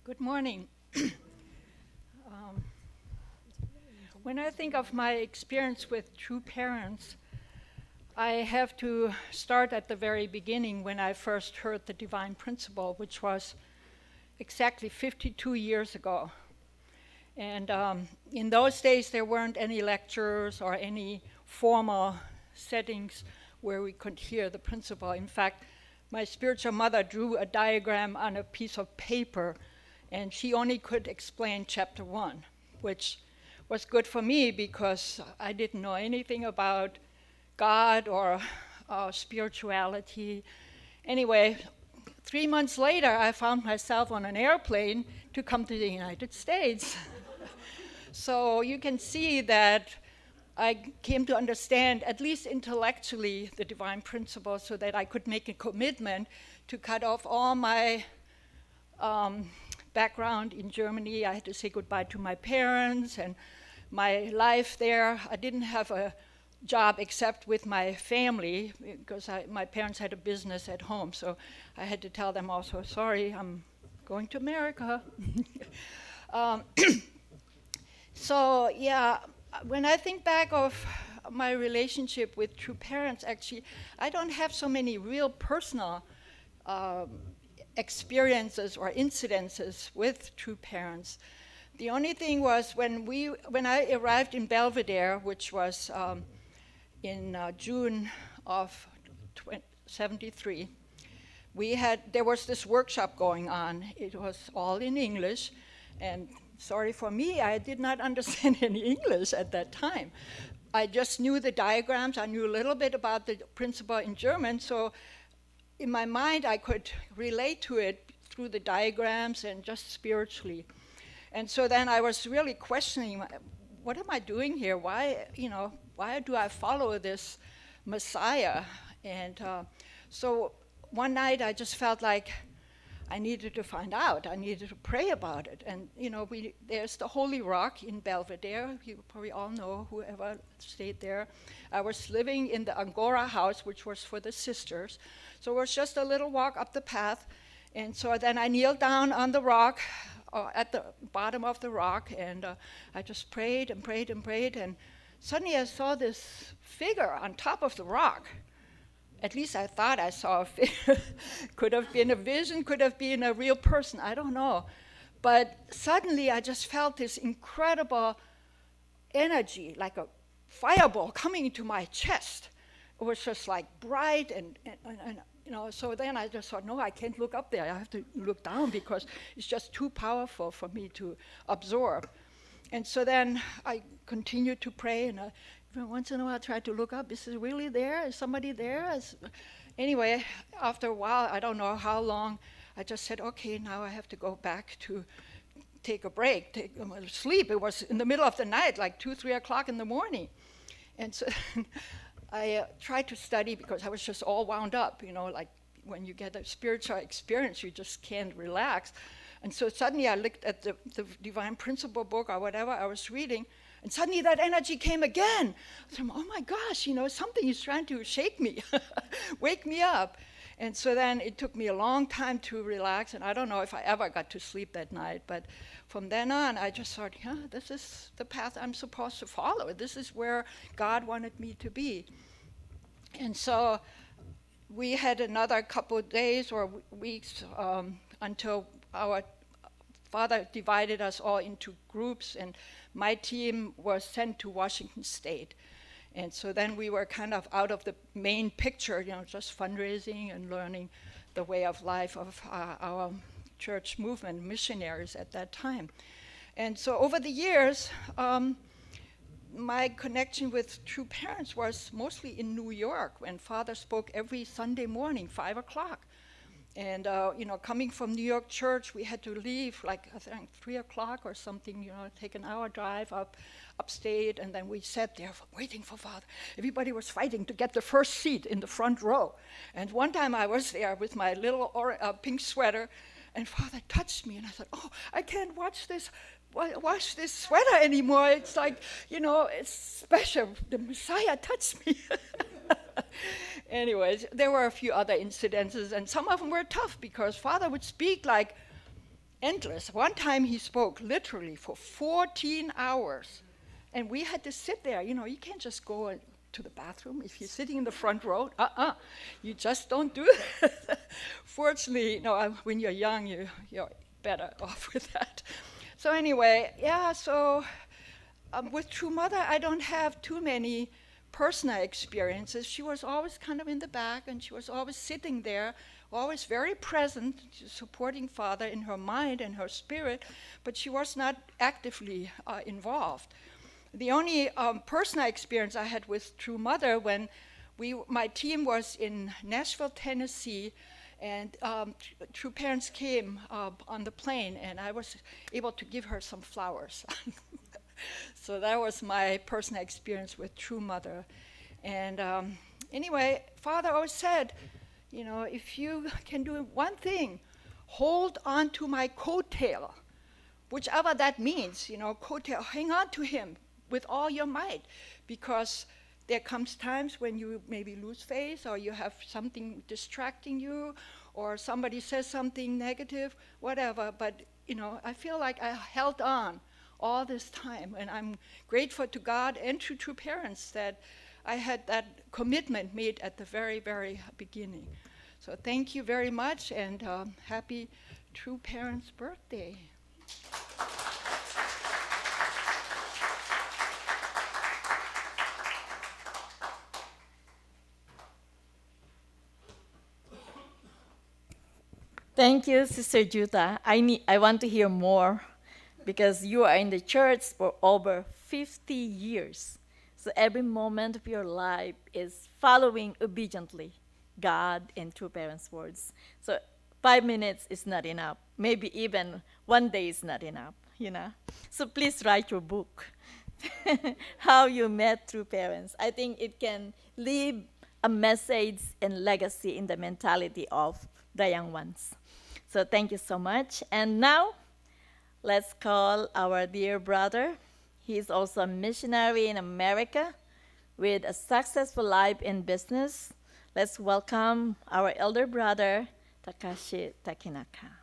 Good morning. Um, when I think of my experience with true parents, I have to start at the very beginning when I first heard the divine principle, which was exactly 52 years ago. And in those days, there weren't any lectures or any formal settings where we could hear the principle. In fact, my spiritual mother drew a diagram on a piece of paper, and she only could explain chapter 1, which was good for me because I didn't know anything about God or spirituality. Anyway, 3 months later, I found myself on an airplane to come to the United States. So you can see that I came to understand, at least intellectually, the divine principle so that I could make a commitment to cut off all my background in Germany. I had to say goodbye to my parents and my life there. I didn't have a job except with my family because my parents had a business at home. So I had to tell them also, sorry, I'm going to America. um, so yeah, when I think back of my relationship with true parents, actually, I don't have so many real personal experiences or incidences with true parents. The only thing was when I arrived in Belvedere, which was in June of 73, there was this workshop going on. It was all in English, and sorry for me, I did not understand any English at that time. I just knew the diagrams. I knew a little bit about the principle in German, so in my mind I could relate to it through the diagrams and just spiritually. And so then I was really questioning, what am I doing here? Why do I follow this Messiah? And so one night I just felt like I needed to find out. I needed to pray about it. And there's the Holy Rock in Belvedere. You probably all know, whoever stayed there. I was living in the Angora house, which was for the sisters. So it was just a little walk up the path. And so then I kneeled down on the rock, at the bottom of the rock, and I just prayed and prayed and prayed. And suddenly I saw this figure on top of the rock. At least I thought I saw a figure. Could have been a vision, could have been a real person, I don't know. But suddenly I just felt this incredible energy, like a fireball coming into my chest. It was just like bright and so then I just thought, no, I can't look up there. I have to look down because it's just too powerful for me to absorb. And so then I continued to pray, and once in a while I tried to look up. Is it really there? Is somebody there? Anyway, after a while, I don't know how long, I just said, okay, now I have to go back to take a break, sleep. It was in the middle of the night, like 2, 3 o'clock in the morning. And so I tried to study because I was just all wound up, like when you get a spiritual experience, you just can't relax. And so suddenly I looked at the Divine Principle book or whatever I was reading, and suddenly that energy came again. I said, oh my gosh, something is trying to shake me, wake me up. And so then it took me a long time to relax, and I don't know if I ever got to sleep that night, but from then on, I just thought, yeah, this is the path I'm supposed to follow. This is where God wanted me to be. And so we had another couple of days or weeks until our Father divided us all into groups, and my team was sent to Washington State. And so then we were kind of out of the main picture, just fundraising and learning the way of life of our church movement, missionaries at that time. And so over the years, my connection with true parents was mostly in New York, when Father spoke every Sunday morning, 5 o'clock. And, coming from New York church, we had to leave, I think 3 o'clock or something, take an hour drive upstate, and then we sat there waiting for Father. Everybody was fighting to get the first seat in the front row. And one time I was there with my little pink sweater, and Father touched me, and I thought, oh, I can't wash this sweater anymore. It's like, it's special. The Messiah touched me. Anyways, there were a few other incidences, and some of them were tough because Father would speak like endless. One time he spoke literally for 14 hours. And we had to sit there. You know, you can't just go to the bathroom if you're sitting in the front row. You just don't do that. Fortunately, no, when you're young, you're better off with that. So anyway, yeah, so with True Mother, I don't have too many personal experiences. She was always kind of in the back, and she was always sitting there, always very present, supporting Father in her mind and her spirit, but she was not actively involved. The only personal experience I had with True Mother when my team was in Nashville, Tennessee, and True Parents came on the plane, and I was able to give her some flowers. So that was my personal experience with True Mother. And anyway, Father always said, you know, if you can do one thing, hold on to my coattail, whichever that means, you know, coattail, hang on to him with all your might, because there comes times when you maybe lose faith, or you have something distracting you, or somebody says something negative, whatever. But you know, I feel like I held on all this time, and I'm grateful to God and to True Parents that I had that commitment made at the very, very beginning. So thank you very much, and happy True Parents' birthday. Thank you, Sister Juta. I want to hear more because you are in the church for over 50 years. So every moment of your life is following obediently God and True Parents' words. So 5 minutes is not enough. Maybe even one day is not enough, you know. So please write your book, How You Met True Parents. I think it can leave a message and legacy in the mentality of the young ones. So thank you so much. And now let's call our dear brother. He is also a missionary in America with a successful life in business. Let's welcome our elder brother, Takashi Takinaka.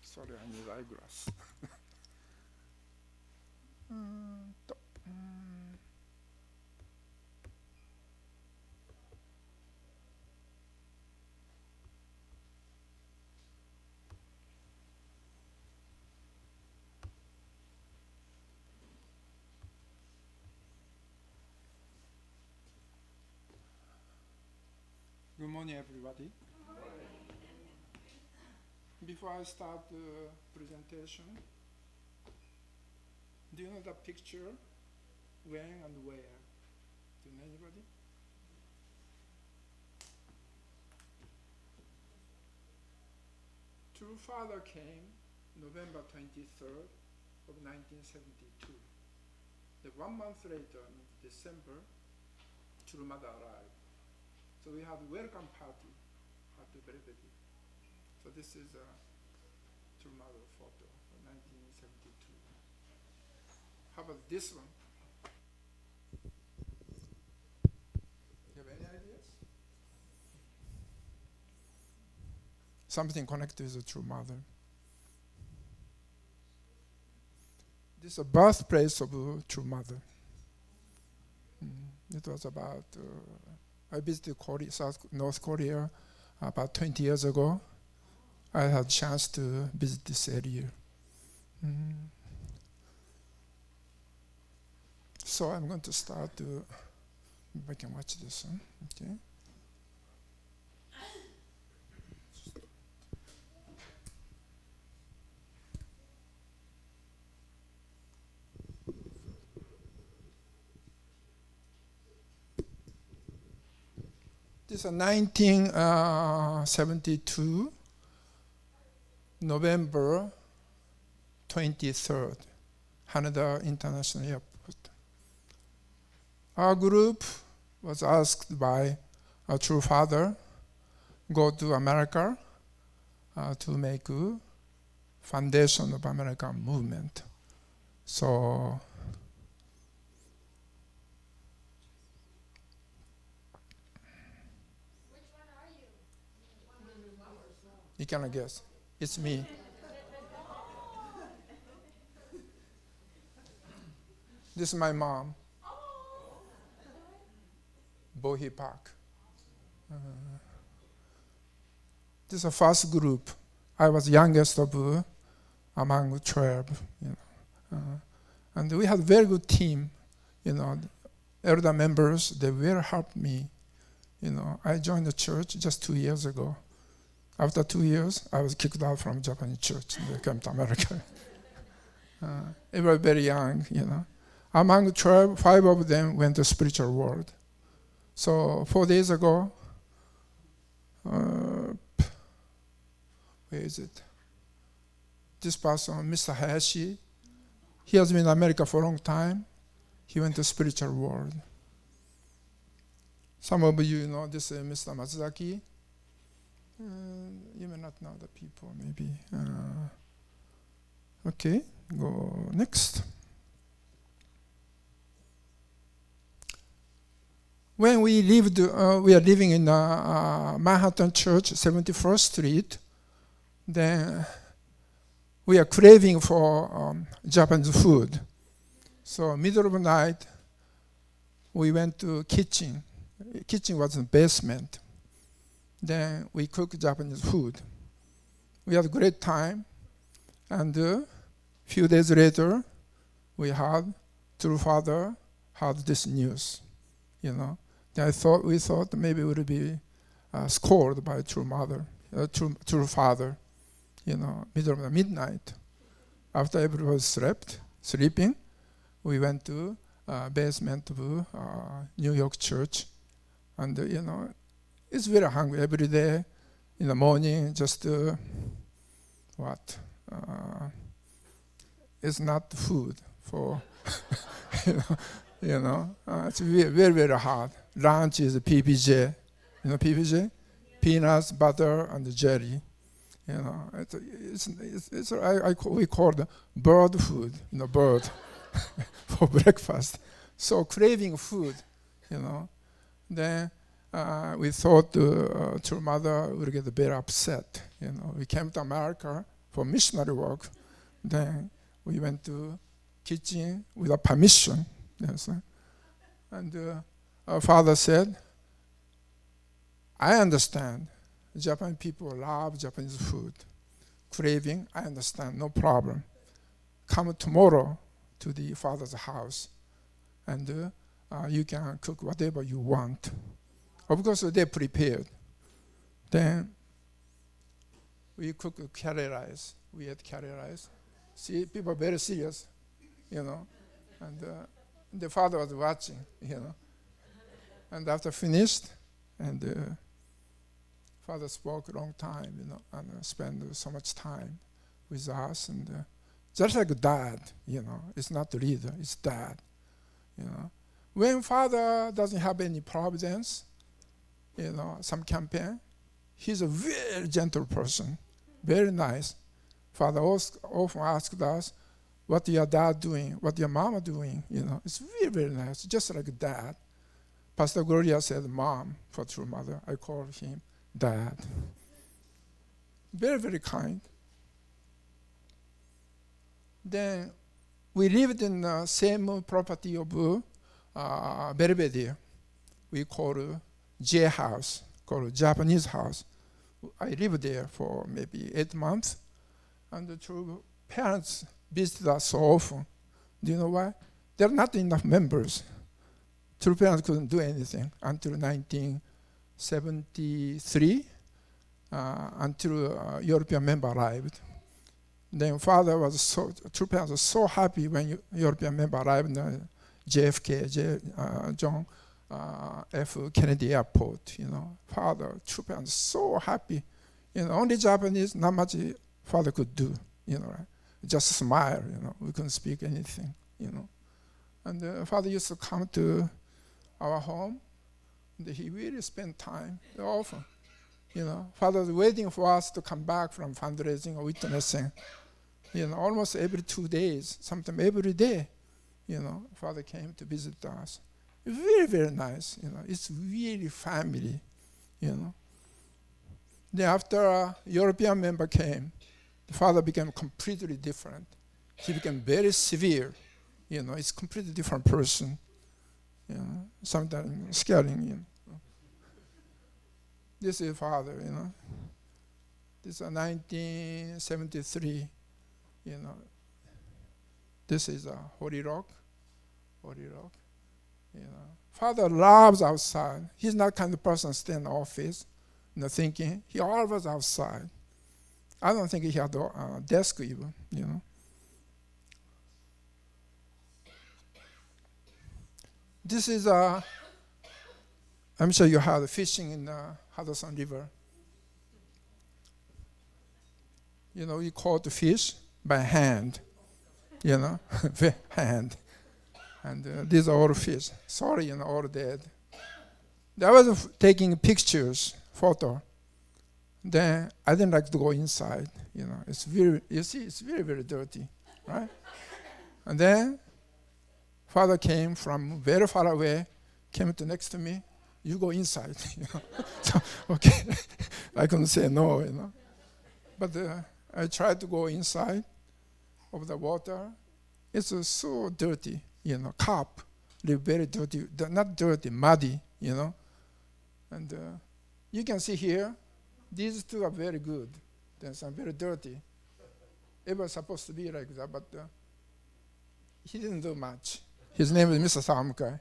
Sorry, I need eyeglass. Good morning, everybody. Before I start the presentation, do you know the picture? When and where? Do you know anybody? True Father came November 23rd of 1972. The 1 month later, in December, True Mother arrived. So we had a welcome party at the Belvedere. So this is a True Mother photo from 1972. How about this one? something connected with the true mother. This is the birthplace of a true mother. It was about, I visited Korea, North Korea about 20 years ago. I had a chance to visit this area. So I'm going to start to, if I can watch this, okay. This is 1972, November 23rd, Haneda International Airport. Our group was asked by our true father, go to America to make a foundation of American movement. So you cannot guess. It's me. This is my mom. Bohee Park. This is the first group. I was youngest of among 12. And we had a very good team. Elder members, they will help me. I joined the church just 2 years ago. After 2 years, I was kicked out from Japanese church and I came to America. They were very young, Among 12, 5 of them went to spiritual world. So 4 days ago, where is it? This person, Mr. Hayashi, he has been in America for a long time. He went to spiritual world. Some of you know this is Mr. Matsuzaki. You may not know the people, maybe. Okay, go next. When we lived, we are living in Manhattan Church, 71st Street. Then we are craving for Japanese food. So middle of the night, we went to kitchen. Kitchen was in the basement. Then we cooked Japanese food. We had a great time. And a few days later, we father had this news, Then we thought maybe it would be scored by true father, middle of the midnight. After everybody sleeping, we went to basement of New York church. And, it's very hungry every day. In the morning, just it's not food for, it's very, very hard. Lunch is PBJ. PBJ? Peanuts, butter, and jelly. We call it bird food, bird for breakfast. So craving food, Then we thought the true mother would get very upset. We came to America for missionary work. Then we went to kitchen without permission. Yes. And our father said, I understand. Japanese people love Japanese food. Craving, I understand, no problem. Come tomorrow to the father's house and you can cook whatever you want. Of course, they prepared. Then we cooked curry rice. We ate curry rice. See, people are very serious, And the father was watching, And after finished, and father spoke a long time, and spent so much time with us. And just like dad, it's not leader, it's dad, When father doesn't have any problems, some campaign, he's a very gentle person, very nice. Father often asked us, what your dad doing, what your mama doing, It's very, very nice, just like dad. Pastor Gloria said mom for true mother. I call him dad. very, very kind. Then we lived in the same property of Belvedere. We call it J house, called Japanese house. I lived there for maybe 8 months, and the two parents visited us so often. Do you know why? There are not enough members. Two parents couldn't do anything until 1973, until European member arrived. Then two parents were so happy when European member arrived in JFK, John F. Kennedy Airport. Two parents so happy. Only Japanese, not much father could do. Right? Just smile. We couldn't speak anything. And father used to come to our home, and he really spent time often. Father was waiting for us to come back from fundraising or witnessing. Almost every 2 days, sometimes every day. Father came to visit us. Very, very nice. It's really family. Then after a European member came, the father became completely different. He became very severe. It's completely different person. Sometimes scaring. This is father. This is 1973. This is a Holy Rock. Father loves outside. He's not kind of person stay in the office, thinking. He always outside. I don't think he had a desk even. This is I'm sure you had fishing in the Hudson River. We caught the fish by hand, hand. And these are all fish. Sorry, all dead. I was taking pictures, photo. Then I didn't like to go inside. It's it's very, very dirty, right? And then father came from very far away, came to next to me. You go inside, So, okay, I couldn't say no, But I tried to go inside of the water. It's so dirty, carp, very dirty, not dirty, muddy, And you can see here, these two are very good. Then some very dirty. It was supposed to be like that, but he didn't do much. His name is Mr. Samukai.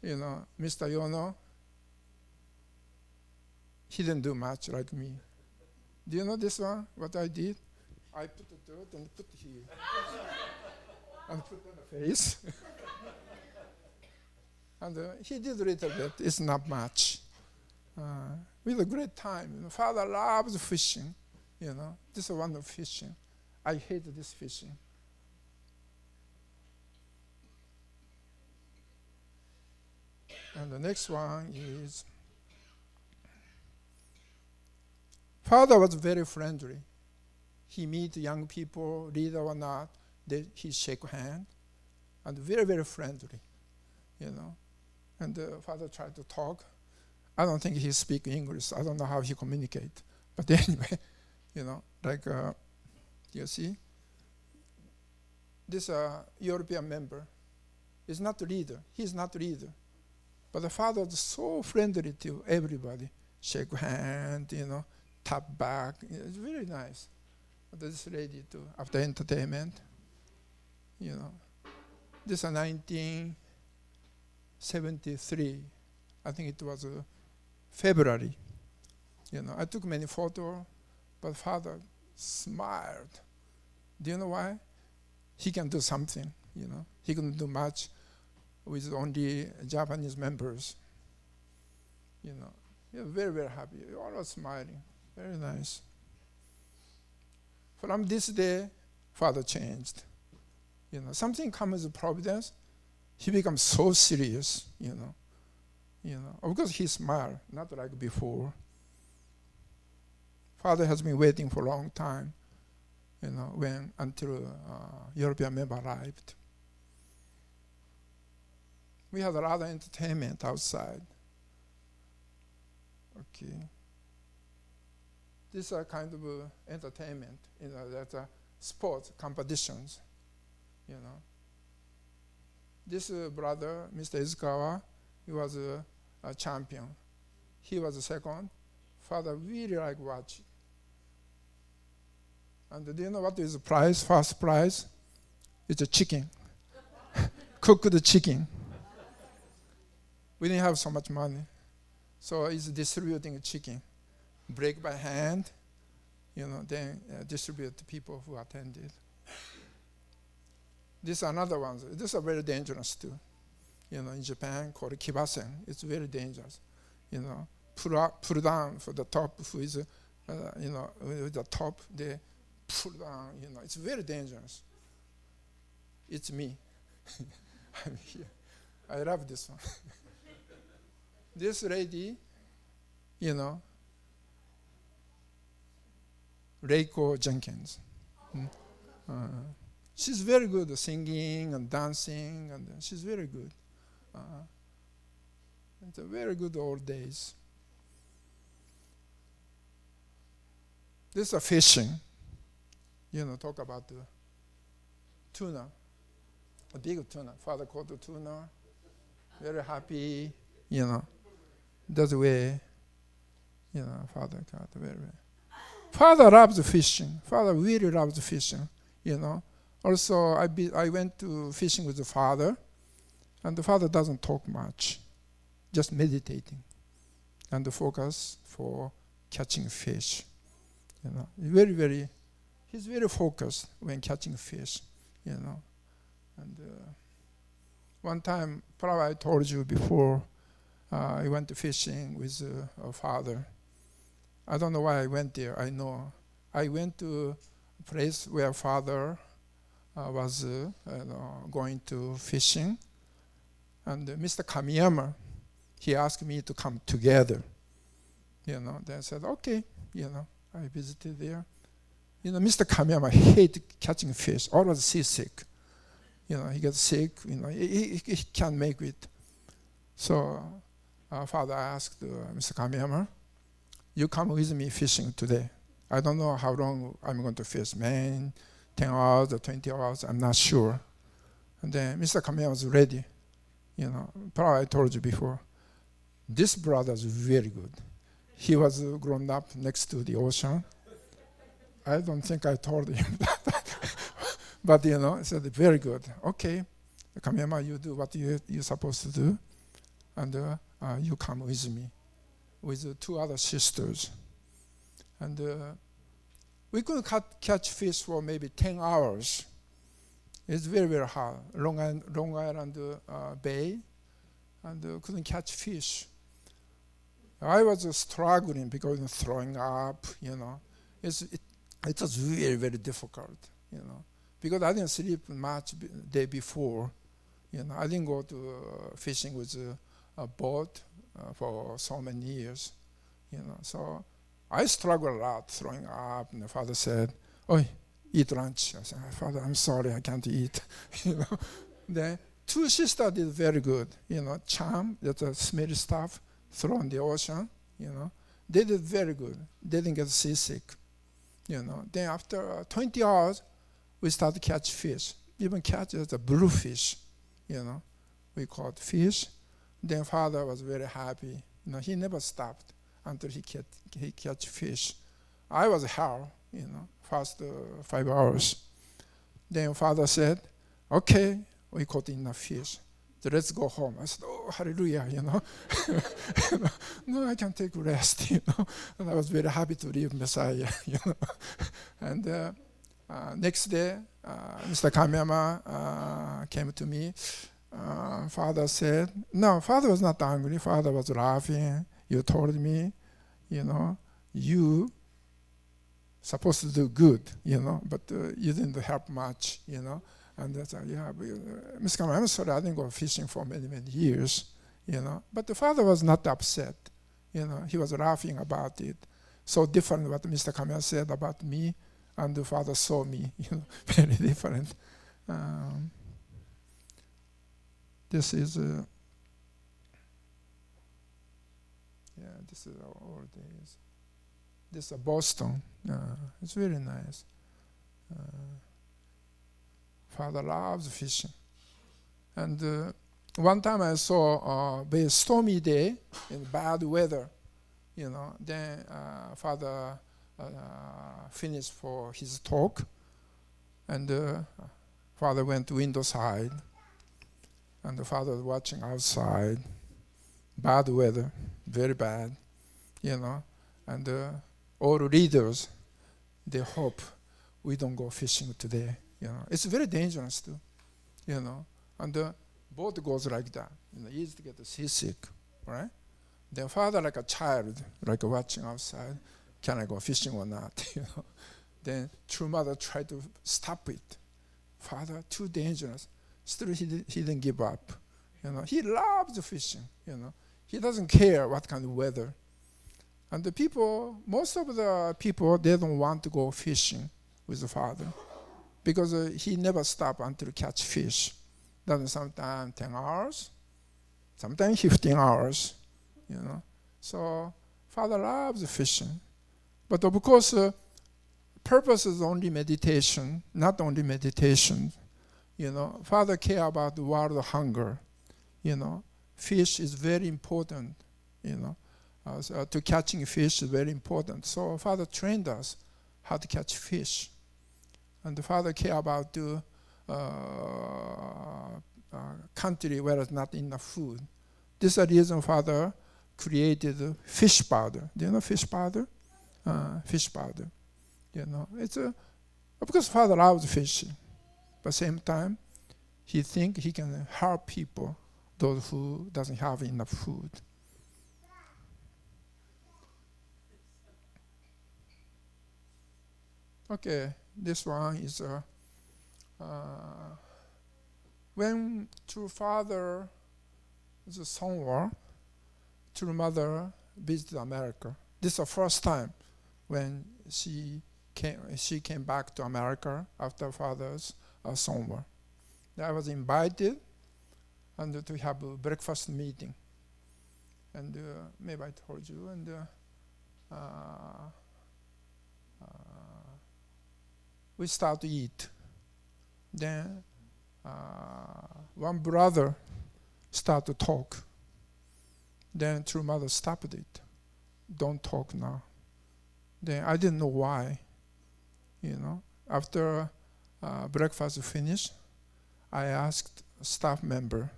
Mr. Yono, he didn't do much like me. Do you know this one, what I did? I put the dirt and put here. And put on the face. And he did a little bit, it's not much. We had a great time. Father loves fishing. This is one of fishing. I hate this fishing. And the next one is, father was very friendly. He meet young people, leader or not, he shake hand, and very, very friendly, And father tried to talk. I don't think he speak English. I don't know how he communicate. But anyway, you see, this European member is not the leader. He's not the leader. But the father was so friendly to everybody. Shake hand, tap back. It's very nice. But this lady too, after entertainment, This is 1973. I think it was February. I took many photos, but father smiled. Do you know why? He can do something, He couldn't do much with only Japanese members. He was very, very happy. Always smiling. Very nice. From this day, father changed. Something comes with providence. He becomes so serious, Of course, he smiled, not like before. Father has been waiting for a long time, until European member arrived. We had a lot of entertainment outside. Okay. These are kind of entertainment, that sports competitions, This brother, Mr. Izukawa, he was a champion. He was the second. Father really like watch. And do you know what is the prize? First prize? It's a chicken. Cooked chicken. We didn't have so much money. So he's distributing chicken. Break by hand, then distribute to people who attended. These are another ones. These are very dangerous too. In Japan, called kibasen. It's very dangerous. Pull down for the top who is, with the top, they pull down, It's very dangerous. It's me. I'm here. I love this one. This lady, Reiko Jenkins. She's very good at singing and dancing, and she's very good. It's a very good old days. This is fishing. Talk about the tuna, a big tuna. Father caught the tuna, very happy, That's the way, Father caught very well. Father loves fishing. Father really loves fishing, Also, I went to fishing with the father, and the father doesn't talk much, just meditating, and the focus for catching fish. He's very focused when catching fish, And one time, probably I told you before, I went to fishing with a father. I don't know why I went there. I know. I went to a place where father was going to fishing. And Mr. Kamiyama, he asked me to come together. Then I said, okay, I visited there. Mr. Kamiyama hated catching fish, always seasick. He gets sick, he can't make it. So father asked Mr. Kamiyama, you come with me fishing today. I don't know how long I'm going to fish, 10 hours or 20 hours, I'm not sure. And then Mr. Kamiyama was ready. Probably I told you before. This brother is very good. He was grown up next to the ocean. I don't think I told him that. But, I said, very good. Okay, Kamiyama, you do what you're supposed to do. And you come with me, with 2 other sisters. And we could catch fish for maybe 10 hours. It's very, very hard. Long Island Bay, and couldn't catch fish. I was struggling because throwing up, it was very, very difficult, because I didn't sleep much the day before. I didn't go to fishing with a boat for so many years, So I struggled a lot, throwing up, and the father said, "Oi, eat lunch." I said, "Father, I'm sorry, I can't eat." The 2 sisters did very good, charm, that's a smelly stuff, throw in the ocean, They did very good. They didn't get seasick, Then after 20 hours, we started to catch fish. Even catch the bluefish, We caught fish. Then father was very happy. He never stopped until he catch fish. I was hell, first 5 hours. Then father said, okay, we caught enough fish. So let's go home. I said, oh, hallelujah, No, I can take rest, And I was very happy to leave Messiah, And next day, Mr. Kamiyama came to me. Father said, no, father was not angry. Father was laughing. You told me, you supposed to do good, but you didn't help much, And I said, Mr. Kamiyama, I'm sorry, I didn't go fishing for many, many years, But the father was not upset, He was laughing about it. So different what Mr. Kamiyama said about me, and the father saw me, very different. This is, this is our old days. This is Boston. It's really nice. Father loves fishing. And one time I saw a very stormy day in bad weather, then Father finished for his talk, and Father went to window side, and the Father was watching outside. Bad weather, very bad, and all leaders, they hope we don't go fishing today. It's very dangerous too, and the boat goes like that. Easy to get seasick, right? Then Father, like a child, like watching outside, can I go fishing or not? Then true mother tried to stop it. Father, too dangerous. Still, he didn't give up. He loves fishing. He doesn't care what kind of weather. And the people, most of the people, they don't want to go fishing with the Father because he never stopped until catch fish. Doesn't sometimes 10 hours, sometimes 15 hours, So Father loves fishing. But of course, purpose is only meditation, not only meditation. Father care about the world hunger. Fish is very important, so to catching fish is very important. So Father trained us how to catch fish. And the Father care about the country where there's not enough food. This is the reason Father created fish powder. Do you know fish powder? Fish powder. It's because Father loves fishing. But at the same time, he thinks he can help people, those who doesn't have enough food. Okay, this one is when true Father is somewhere, true Mother visited America. This is the first time when she came back to America after Father's somewhere. I was invited and to have a breakfast meeting. And maybe I told you. And we start to eat. Then one brother start to talk. Then true mother stopped it. Don't talk now. Then I didn't know why. After breakfast finished, I asked a staff member,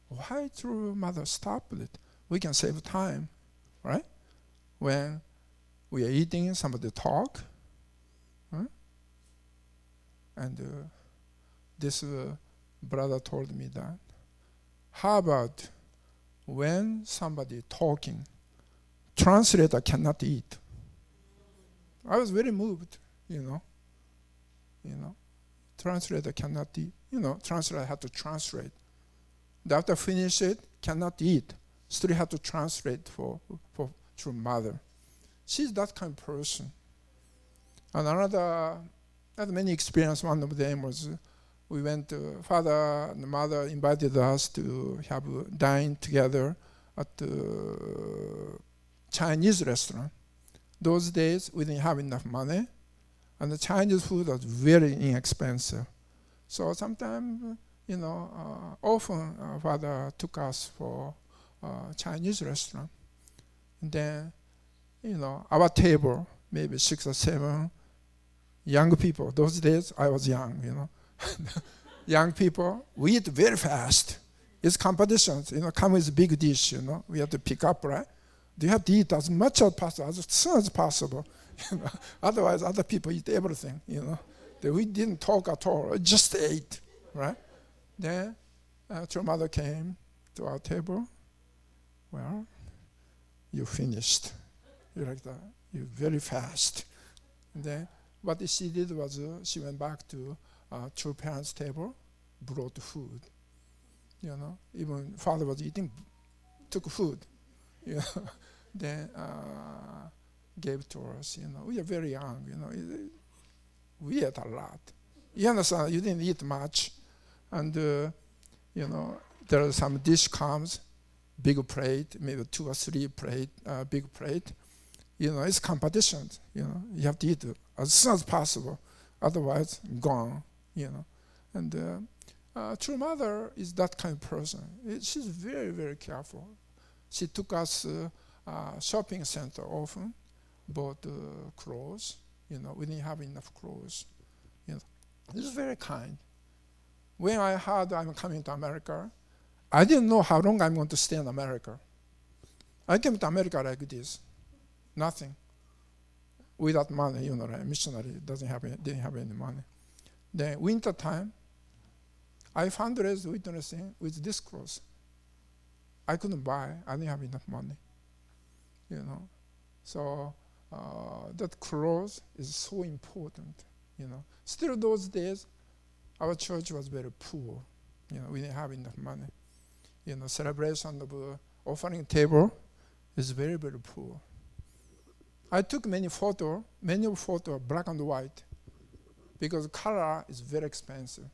why true mother stopped it? We can save time, right? When we are eating, somebody talk. Huh? And this brother told me that. How about when somebody talking, translator cannot eat? I was very moved, Translator cannot eat. Translator had to translate. After finish it, cannot eat. Still have to translate for true mother. She's that kind of person. And I had many experience. One of them was we went to Father and Mother invited us to have dine together at the Chinese restaurant. Those days we didn't have enough money, and the Chinese food was very inexpensive. So sometimes, often Father took us for Chinese restaurant. And then, our table, maybe 6 or 7 young people. Those days I was young, Young people, we eat very fast. It's competitions, come with a big dish, we have to pick up, right? You have to eat as much as possible, as soon as possible. Otherwise, other people eat everything, We didn't talk at all, just ate, right? Then, true mother came to our table. Well, you finished. You're like that. You're very fast. And then, what she did was she went back to true parents' table, brought food. Even Father was eating, took food. Then gave to us. We are very young. We ate a lot. You understand? You didn't eat much, and there are some dish comes, big plate, maybe 2 or 3 plate, big plate. It's competition. You have to eat it as soon as possible, otherwise gone. And true mother is that kind of person. She's very, very careful. She took us shopping center often, bought clothes. We didn't have enough clothes. She's very kind. When I heard I'm coming to America, I didn't know how long I'm going to stay in America. I came to America like this, nothing, without money. Right? Missionary didn't have any money. Then winter time, I fundraised witnessing with this clothes. I couldn't buy. I didn't have enough money. So that clothes is so important. Still those days, our church was very poor. We didn't have enough money. Celebration of offering table is very, very poor. I took many photos black and white, because color is very expensive.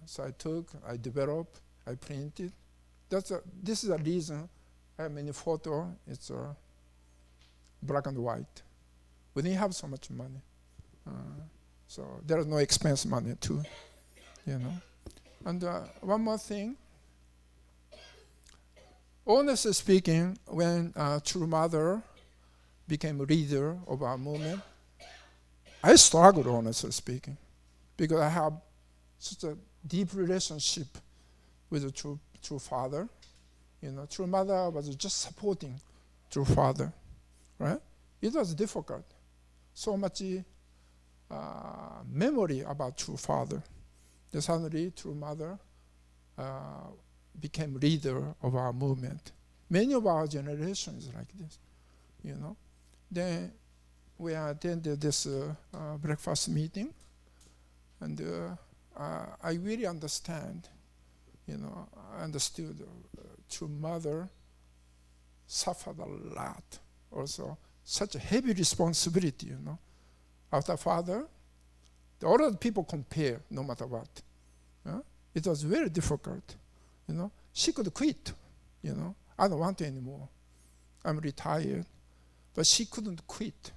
So I developed, I printed. This is a reason I have many photos. It's black and white. We didn't have so much money. So there is no expense money too. And one more thing. Honestly speaking, when True Mother became a leader of our movement, I struggled, honestly speaking, because I have such a deep relationship with the True Father. True Mother was just supporting True Father, right? It was difficult. So much memory about True Father. Then suddenly, True Mother became leader of our movement. Many of our generations like this, Then we attended this breakfast meeting, and I really understood True Mother suffered a lot. Also, such a heavy responsibility, After Father, all of the people compare, no matter what. It was very difficult. She could quit. I don't want anymore. I'm retired. But she couldn't quit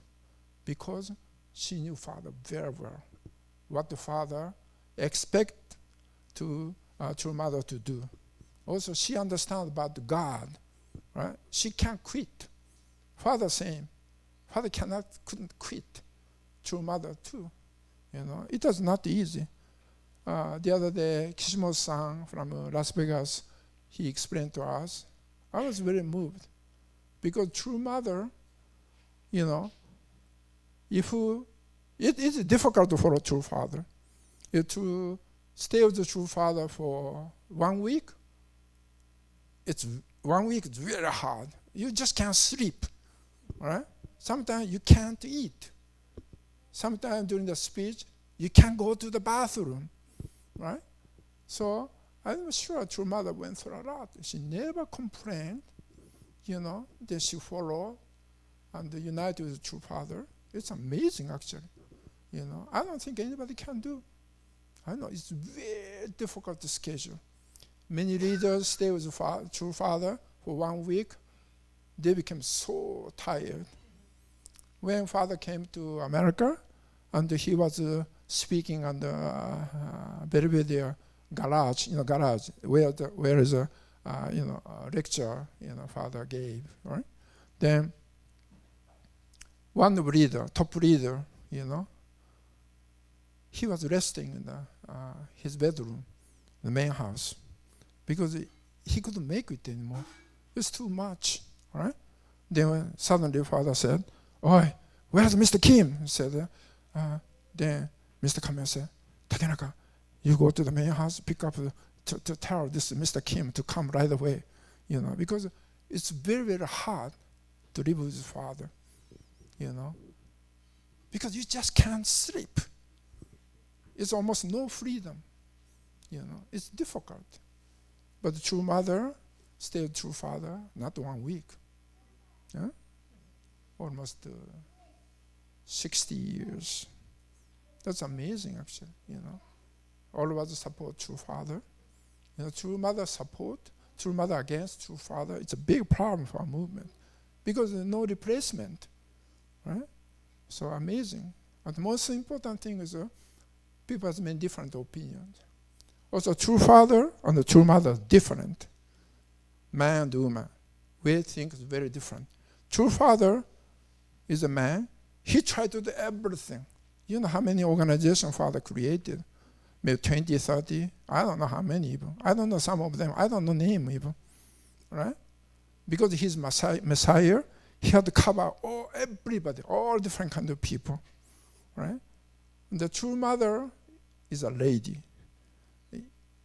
because she knew Father very well. What the Father expect True Mother to do. Also, she understands about God, right? She can't quit. Father same. Father couldn't quit. True Mother too. It was not easy. The other day, Kishimoto-san from Las Vegas, he explained to us. I was very moved because True Mother, if it is difficult for a True Father. To stay with the True Father for 1 week, it's very hard. You just can't sleep, right? Sometimes you can't eat. Sometimes during the speech, you can't go to the bathroom, right? So I'm sure True Mother went through a lot. She never complained, that she followed and united with True Father. It's amazing, actually. I don't think anybody can do. I know it's very difficult to schedule. Many leaders stay with True Father for 1 week. They became so tired. When Father came to America, and he was speaking on the Belvedere garage, where is a lecture, Father gave, right? Then one leader, top leader, he was resting in his bedroom, the main house, because he couldn't make it anymore. It's too much, right? Then suddenly Father said, "Oi, where's Mr. Kim?" He said. Then Mr. Kamio said, "Takenaka, you go to the main house, pick up to tell this Mr. Kim to come right away, because it's very, very hard to live with his father, because you just can't sleep. It's almost no freedom, It's difficult. But the True Mother stayed with True Father, not 1 week, almost 60 years. That's amazing, actually, All of us support True Father. True Mother support, True Mother against True Father. It's a big problem for our movement. because there's no replacement, right? So amazing. And the most important thing is people have many different opinions. Also, true father and the true mother are different. Man and woman. We think it's very different. True father is a man. He tried to do everything. You know how many organizations father created? Maybe 20, 30. I don't know how many even. I don't know some of them. I don't know name even. Right? Because he's Messiah, he had to cover everybody, all different kind of people. Right? And the true mother is a lady.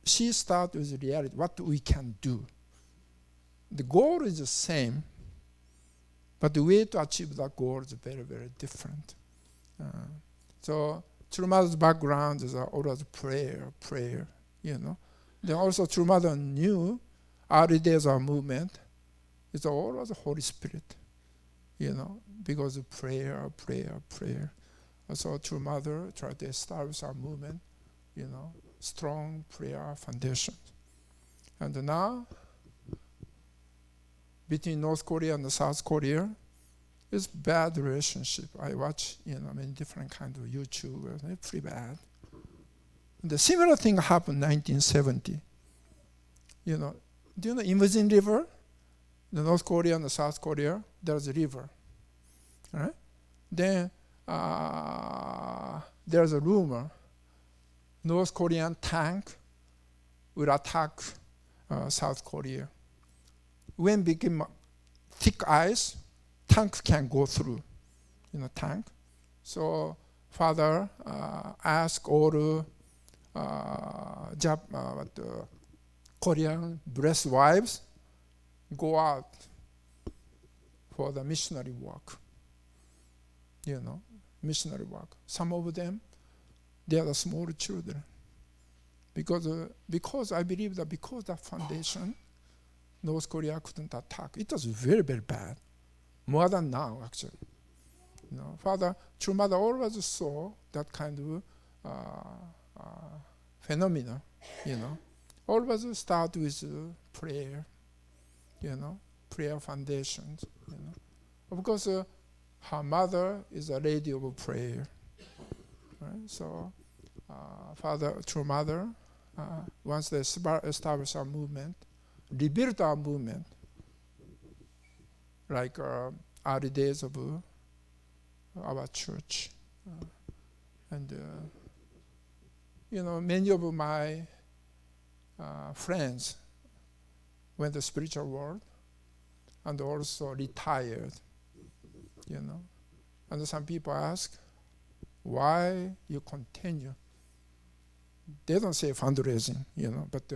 She starts with reality, what we can do. The goal is the same, but the way to achieve that goal is very, very different. So true mother's background is always prayer, you know. Then also true mother knew early days of movement, it's always the Holy Spirit, you know, because of prayer. So true mother tried to establish our movement, you know, strong prayer foundation. And now, between North Korea and South Korea, it's bad relationship. I watch, many different kind of YouTube. It's pretty bad. The similar thing happened in 1970. Do you know Imojin River? The North Korea and the South Korea, there's a river. Right? Then there's a rumor North Korean tank will attack South Korea. When became thick ice, tank can go through, tank. So father asked all the Korean blessed wives go out for the missionary work. Missionary work. Some of them, they are the small children. Because I believe that because that foundation, North Korea couldn't attack. It was very, very bad. More than now, actually. Father, true mother always saw that kind of phenomena, Always start with prayer, prayer foundations, Of course, her mother is a lady of prayer. Right? So, father, true mother, once they establish our movement, rebuild our movement, like early days of our church. Many of my friends went to the spiritual world and also retired, And some people ask, why you continue? They don't say fundraising, but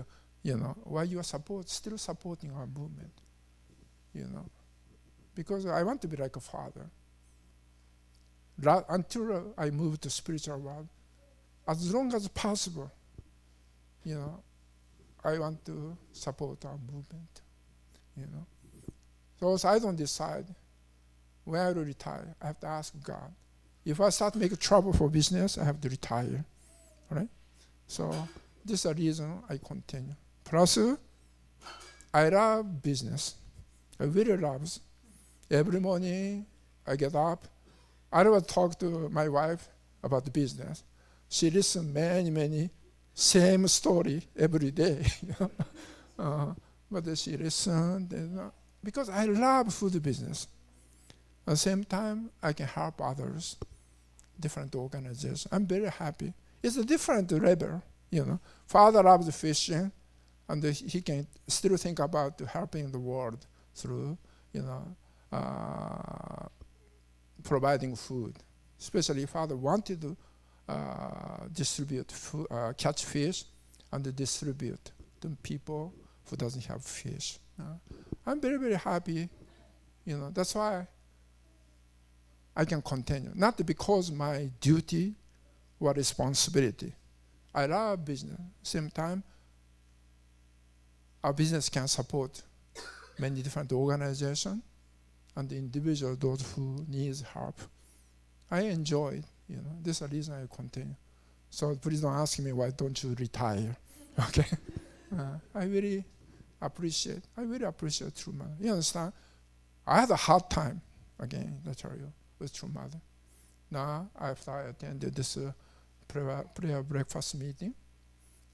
why you are still supporting our movement, Because I want to be like a father. Until I move to spiritual world, as long as possible, I want to support our movement, So I don't decide when I will retire. I have to ask God. If I start making trouble for business, I have to retire, right? So this is the reason I continue. Plus, I love business. I really love it. Every morning I get up. I never talk to my wife about the business. She listens many same story every day. But she listens because I love food business. At the same time, I can help others, different organizations. I'm very happy. It's a different level, Father loves fishing, and he can still think about helping the world through, providing food. Especially Father wanted to distribute food, catch fish and distribute to people who doesn't have fish. I'm very, very happy. That's why I can continue. Not because my duty or responsibility. I love business. Same time, our business can support many different organizations and individuals, those who need help. I enjoy it. This is the reason I continue. So please don't ask me why don't you retire. Okay? I really appreciate true man. You understand? I had a hard time, again, I tell you, with true mother. Now, after I attended this prayer breakfast meeting,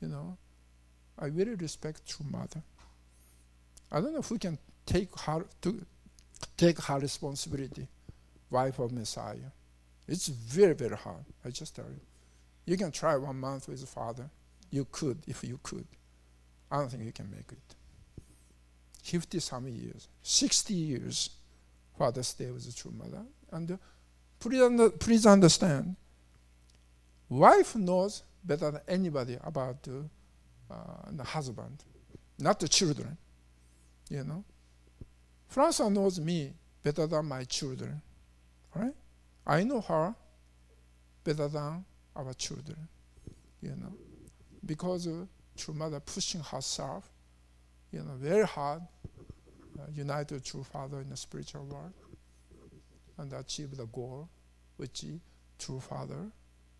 I really respect true mother. I don't know if we can take her responsibility, wife of Messiah. It's very, very hard, I just tell you. You can try 1 month with the father. You could, if you could. I don't think you can make it. 50-some years, 60 years, father stay with the true mother. And please understand, wife knows better than anybody about the husband, not the children. Francois knows me better than my children, right? I know her better than our children, because true mother pushing herself, very hard, unite with true father in the spiritual world, and achieve the goal which true father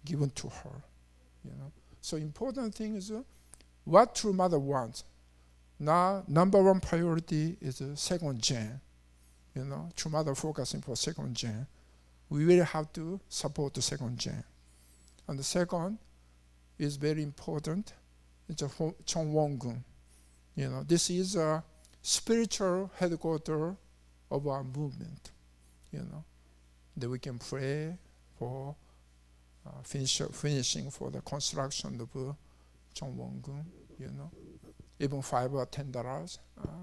given to her. So important thing is what true mother wants. Now, number one priority is second gen. True mother focusing for second gen. We really have to support the second gen. And the second is very important. It's a Chongwon-gun. This is a spiritual headquarters of our movement. That we can pray for finishing for the construction of Chongwon-gun. Even $5 or $10,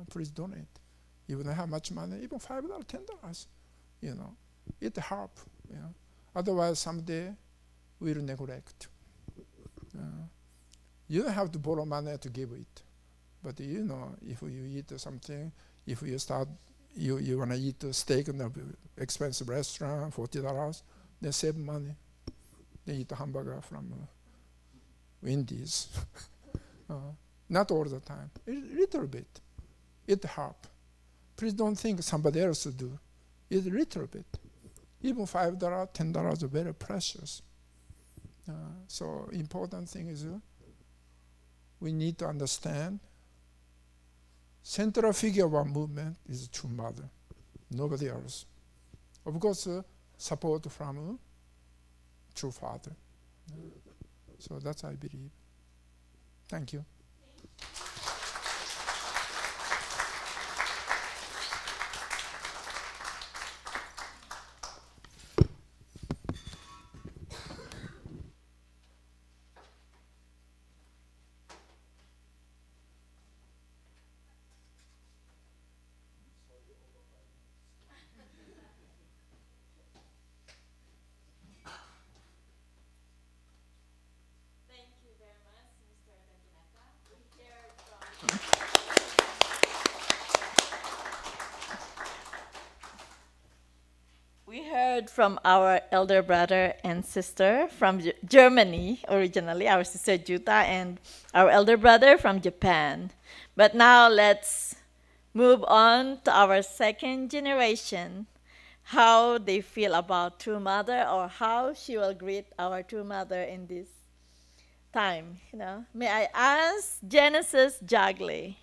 please donate. You don't have much money, even $5 or $10. It helps. Otherwise, someday we'll neglect. You don't have to borrow money to give it. But if you eat something, if you start, you want to eat a steak in an expensive restaurant, $40, then save money. Then eat a hamburger from Wendy's. Not all the time, a little bit. It helps. Please don't think somebody else do. It's a little bit. Even $5, $10 are very precious. So important thing is we need to understand central figure of our movement is true mother, nobody else. Of course, support from true father. So that's I believe. Thank you. We heard from our elder brother and sister from Germany originally, our sister Juta, and our elder brother from Japan. But now let's move on to our second generation, how they feel about True Mother or how she will greet our True Mother in this time. May I ask Genesis Jagley?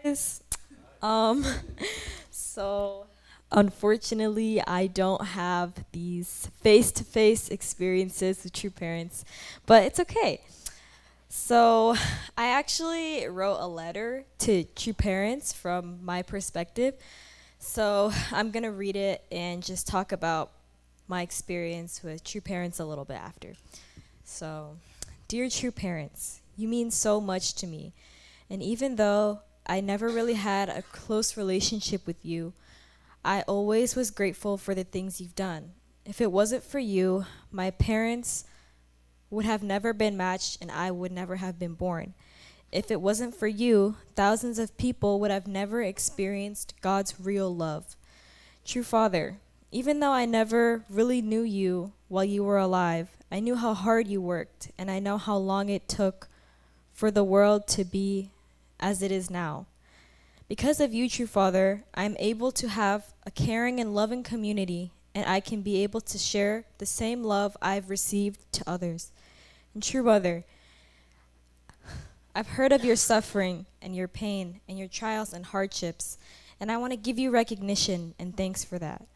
Guys. So unfortunately, I don't have these face-to-face experiences with true parents, but it's okay. So I actually wrote a letter to true parents from my perspective. So I'm going to read it and just talk about my experience with true parents a little bit after. So, dear true parents, you mean so much to me. And even though I never really had a close relationship with you, I always was grateful for the things you've done. If it wasn't for you, my parents would have never been matched and I would never have been born. If it wasn't for you, thousands of people would have never experienced God's real love. True Father, even though I never really knew you while you were alive, I knew how hard you worked, and I know how long it took for the world to be as it is now. Because of you, true Father, I am able to have a caring and loving community, and I can be able to share the same love I've received to others. And true Mother, I've heard of your suffering and your pain and your trials and hardships, and I want to give you recognition and thanks for that.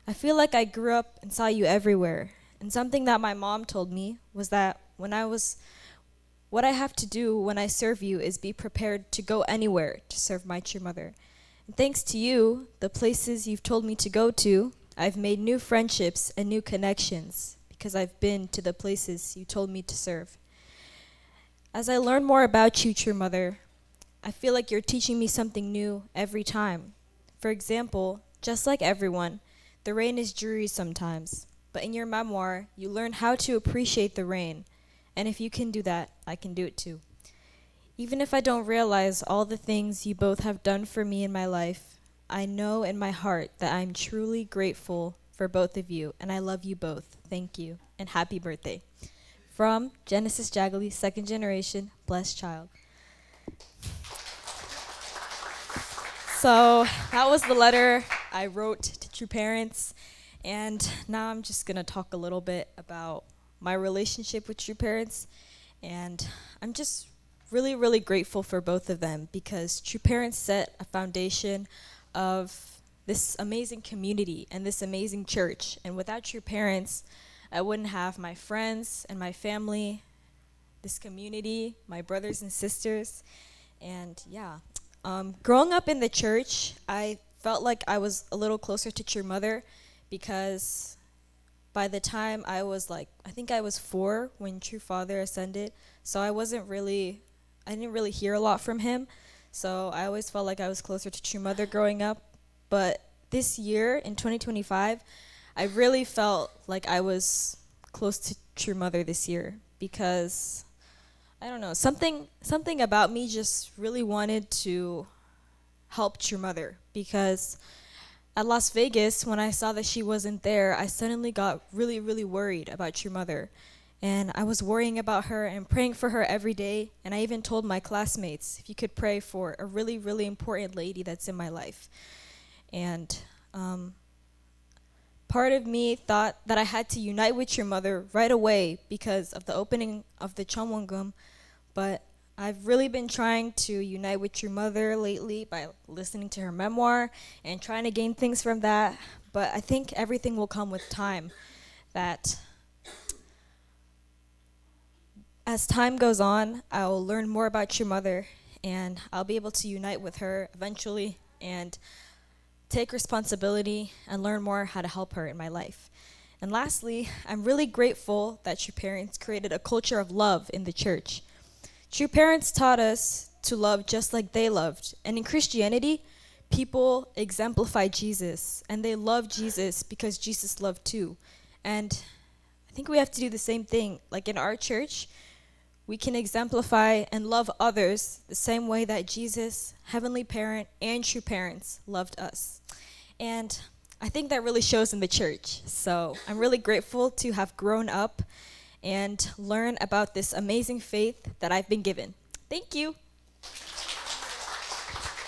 I feel like I grew up and saw you everywhere, and something that my mom told me was that what I have to do when I serve you is be prepared to go anywhere to serve my true mother. And thanks to you, the places you've told me to go to, I've made new friendships and new connections because I've been to the places you told me to serve. As I learn more about you, true mother, I feel like you're teaching me something new every time. For example, just like everyone, the rain is dreary sometimes, but in your memoir, you learn how to appreciate the rain. And if you can do that, I can do it too. Even if I don't realize all the things you both have done for me in my life, I know in my heart that I'm truly grateful for both of you, and I love you both. Thank you, and happy birthday. From Genesis Jagley, second generation, blessed child. So that was the letter I wrote to true parents, and now I'm just gonna talk a little bit about my relationship with true parents, and I'm just really, really grateful for both of them because true parents set a foundation of this amazing community and this amazing church, and without true parents, I wouldn't have my friends and my family, this community, my brothers and sisters, and yeah. Growing up in the church, I felt like I was a little closer to true mother because by the time I was I think I was 4 when true father ascended, so I didn't really hear a lot from him, so I always felt like I was closer to true mother growing up. But this year, in 2025, I really felt like I was close to true mother this year because, I don't know, something about me just really wanted to help true mother because at Las Vegas, when I saw that she wasn't there, I suddenly got really, really worried about true mother. And I was worrying about her and praying for her every day. And I even told my classmates, if you could pray for a really, really important lady that's in my life. And part of me thought that I had to unite with your mother right away because of the opening of the Chonwongum, but I've really been trying to unite with your mother lately by listening to her memoir and trying to gain things from that, but I think everything will come with time. That as time goes on, I'll learn more about your mother and I'll be able to unite with her eventually and take responsibility and learn more how to help her in my life. And lastly, I'm really grateful that your parents created a culture of love in the church. True parents taught us to love just like they loved. And in Christianity, people exemplify Jesus, and they love Jesus because Jesus loved too. And I think we have to do the same thing. Like in our church, we can exemplify and love others the same way that Jesus, Heavenly Parent, and true parents loved us. And I think that really shows in the church. So I'm really grateful to have grown up and learn about this amazing faith that I've been given. Thank you.